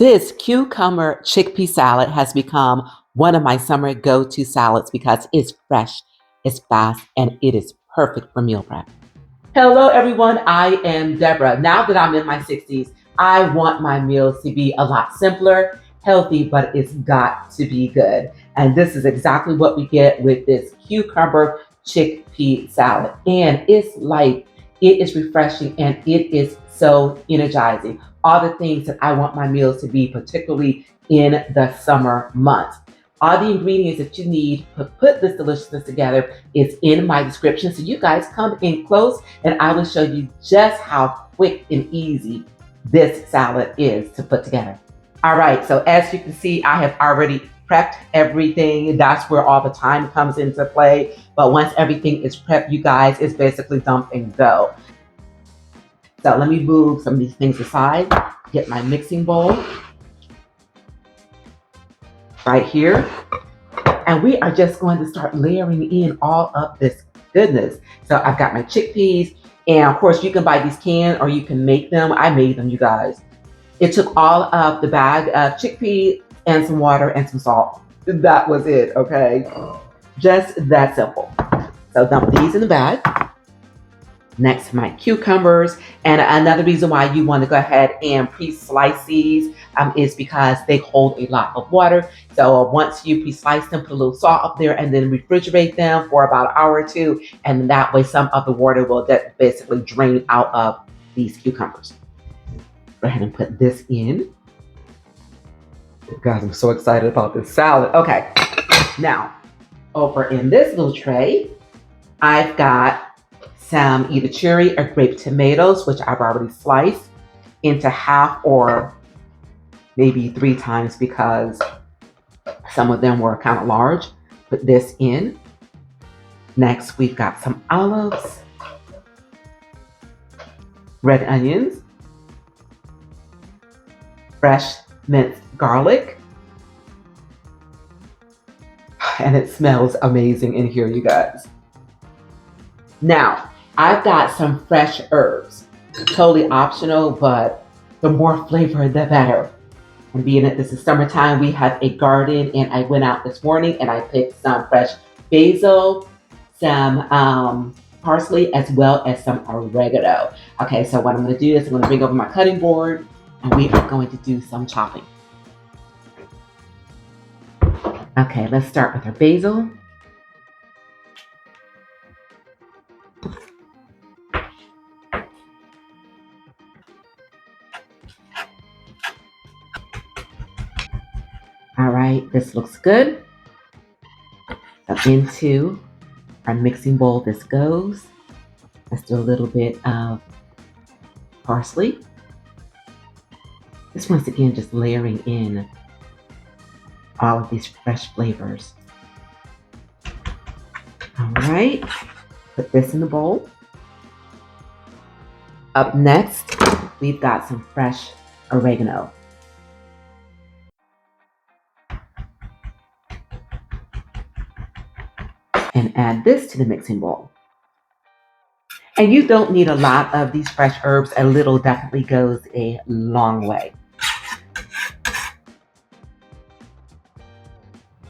This cucumber chickpea salad has become one of my summer go-to salads because it's fresh, it's fast, and it is perfect for meal prep. Hello everyone, I am Deborah. Now that I'm in my 60s, I want my meals to be a lot simpler, healthy, but it's got to be good. And this is exactly what we get with this cucumber chickpea salad. And it's light, it is refreshing, and it is so energizing. All the things that I want my meals to be, particularly in the summer months. All the ingredients that you need to put this deliciousness together is in my description. So you guys come in close and I will show you just how quick and easy this salad is to put together. All right, so as you can see, I have already prepped everything. That's where all the time comes into play. But once everything is prepped, you guys, it's basically dump and go. So let me move some of these things aside, get my mixing bowl right here. And we are just going to start layering in all of this goodness. So I've got my chickpeas, and of course you can buy these canned or you can make them. I made them, you guys. It took all of the bag of chickpea and some water and some salt. That was it, okay? Just that simple. So dump these in the bag. Next, my cucumbers. And another reason why you want to go ahead and pre-slice these is because they hold a lot of water. So once you pre-slice them, put a little salt up there and then refrigerate them for about an hour or two. And that way some of the water will basically drain out of these cucumbers. Go ahead and put this in. Guys, I'm so excited about this salad. Okay, now over in this little tray, I've got some either cherry or grape tomatoes, which I've already sliced into half or maybe 3 times because some of them were kind of large. Put this in. Next, we've got some olives, red onions, fresh minced garlic, and it smells amazing in here, you guys. Now, I've got some fresh herbs, totally optional, but the more flavor, the better. And being that this is summertime, we have a garden, and I went out this morning and I picked some fresh basil, some parsley, as well as some oregano. Okay, so what I'm gonna do is I'm gonna bring over my cutting board and we are going to do some chopping. Okay, let's start with our basil. All right, this looks good. So into our mixing bowl this goes. Let's do a little bit of parsley. This once again just layering in all of these fresh flavors. All right, put this in the bowl. Up next, we've got some fresh oregano. And add this to the mixing bowl. And you don't need a lot of these fresh herbs. A little definitely goes a long way.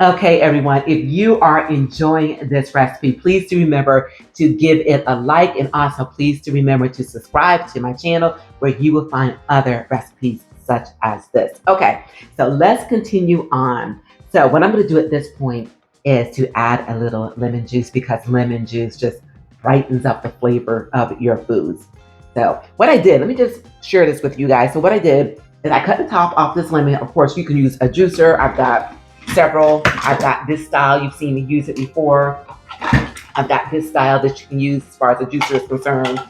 Okay, everyone, if you are enjoying this recipe, please do remember to give it a like, and also please do remember to subscribe to my channel where you will find other recipes such as this. Okay, so let's continue on. So what I'm going to do at this point is to add a little lemon juice because lemon juice just brightens up the flavor of your foods. So what I did, let me just share this with you guys. So what I did is I cut the top off this lemon. Of course, you can use a juicer. I've got several. I've got this style. You've seen me use it before. I've got this style that you can use as far as the juicer is concerned.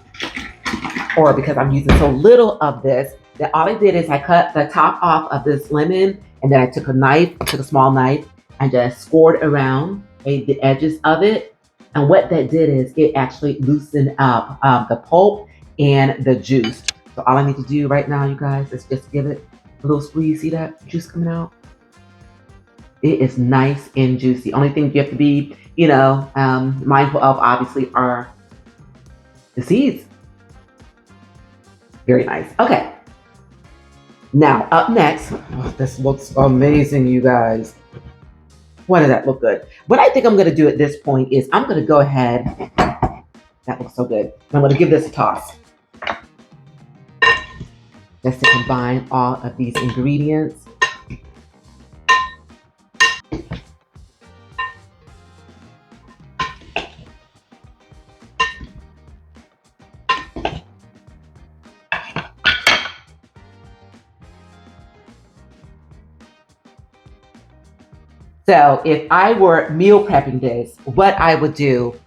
Or because I'm using so little of this, that all I did is I cut the top off of this lemon, and then I took a small knife, and just scored around the edges of it. And what that did is it actually loosened up the pulp and the juice. So all I need to do right now, you guys, is just give it a little squeeze. See that juice coming out? It is nice and juicy. Only thing you have to be, mindful of, obviously, are the seeds. Very nice. Okay. Now, up next, oh, this looks amazing, you guys. Why does that look good? What I think I'm going to do at this point is I'm going to go ahead. That looks so good. I'm going to give this a toss. Just to combine all of these ingredients. So if I were meal prepping this, what I would do,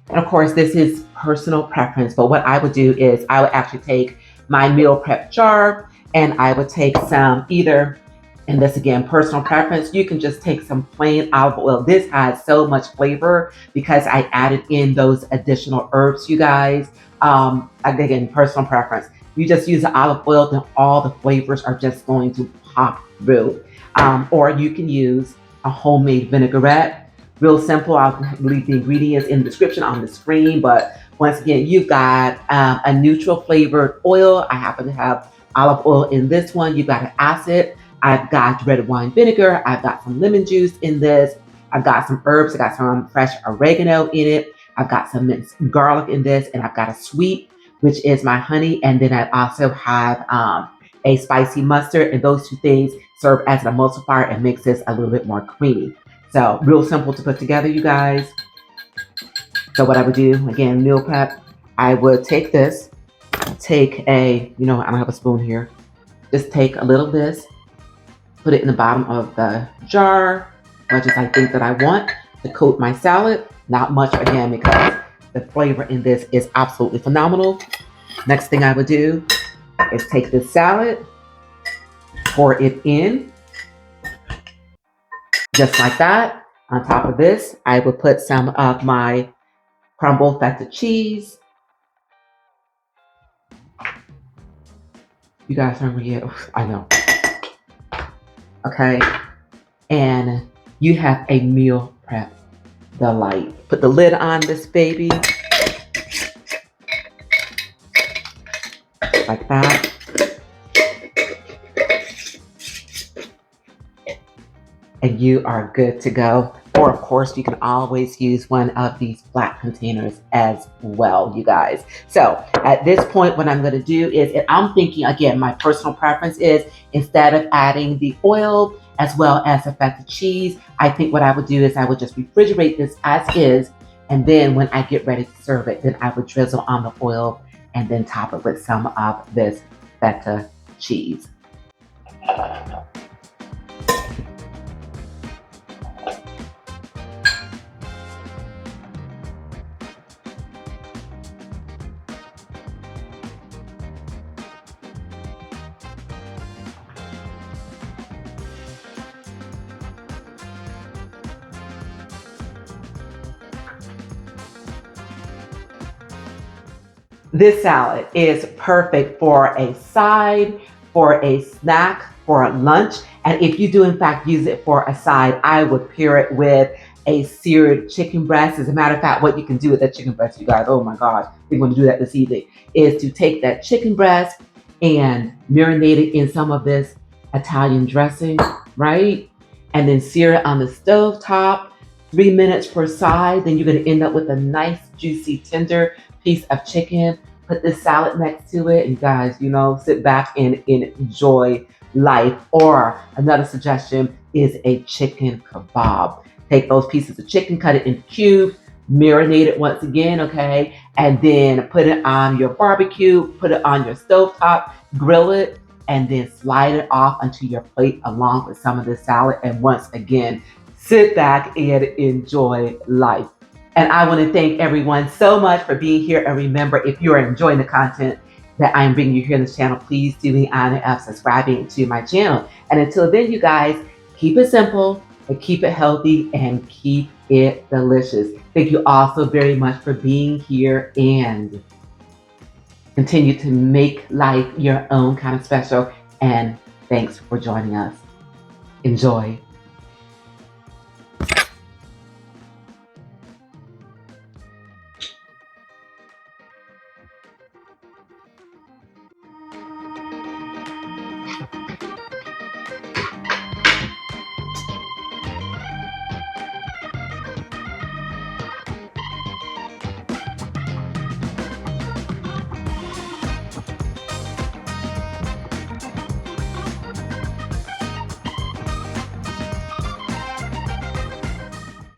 and of course this is personal preference, but what I would do is I would actually take my meal prep jar and I would take some either, and this again, personal preference, you can just take some plain olive oil. This has so much flavor because I added in those additional herbs, you guys. Again, personal preference. You just use the olive oil, then all the flavors are just going to pop through. Or you can use a homemade vinaigrette. Real simple. I'll leave the ingredients in the description on the screen. But once again, you've got a neutral flavored oil. I happen to have olive oil in this one. You've got an acid. I've got red wine vinegar. I've got some lemon juice in this. I've got some herbs. I got some fresh oregano in it. I've got some minced garlic in this, and I've got a sweet, which is my honey. And then I also have a spicy mustard, and those two things serve as an emulsifier and makes this a little bit more creamy. So real simple to put together, you guys. So what I would do, again, meal prep, I would take this, take a, I don't have a spoon here. Just take a little of this, put it in the bottom of the jar, much as I think that I want to coat my salad. Not much, again, because the flavor in this is absolutely phenomenal. Next thing I would do is take this salad, pour it in, just like that. On top of this, I will put some of my crumbled feta cheese. You guys remember yet? I know. Okay. And you have a meal prep delight. Put the lid on this baby. Like that. And you are good to go. Or of course, you can always use one of these flat containers as well, you guys. So at this point, what I'm going to do is, I'm thinking, again, my personal preference is instead of adding the oil as well as the feta cheese, I think what I would do is I would just refrigerate this as is. And then when I get ready to serve it, then I would drizzle on the oil and then top it with some of this feta cheese. This salad is perfect for a side, for a snack, for a lunch. And if you do in fact use it for a side, I would pair it with a seared chicken breast. As a matter of fact, what you can do with that chicken breast, you guys, oh my gosh, we're going to do that this evening, is to take that chicken breast and marinate it in some of this Italian dressing, right? And then sear it on the stove top, 3 minutes per side. Then you're going to end up with a nice, juicy, tender piece of chicken. Put this salad next to it, and guys, sit back and enjoy life. Or another suggestion is a chicken kebab. Take those pieces of chicken, cut it in cubes, marinate it once again, okay? And then put it on your barbecue, put it on your stovetop, grill it, and then slide it off onto your plate along with some of the salad. And once again, sit back and enjoy life. And I want to thank everyone so much for being here. And remember, if you are enjoying the content that I'm bringing you here on this channel, please do me the honor of subscribing to my channel. And until then, you guys, keep it simple and keep it healthy and keep it delicious. Thank you all so very much for being here, and continue to make life your own kind of special. And thanks for joining us. Enjoy.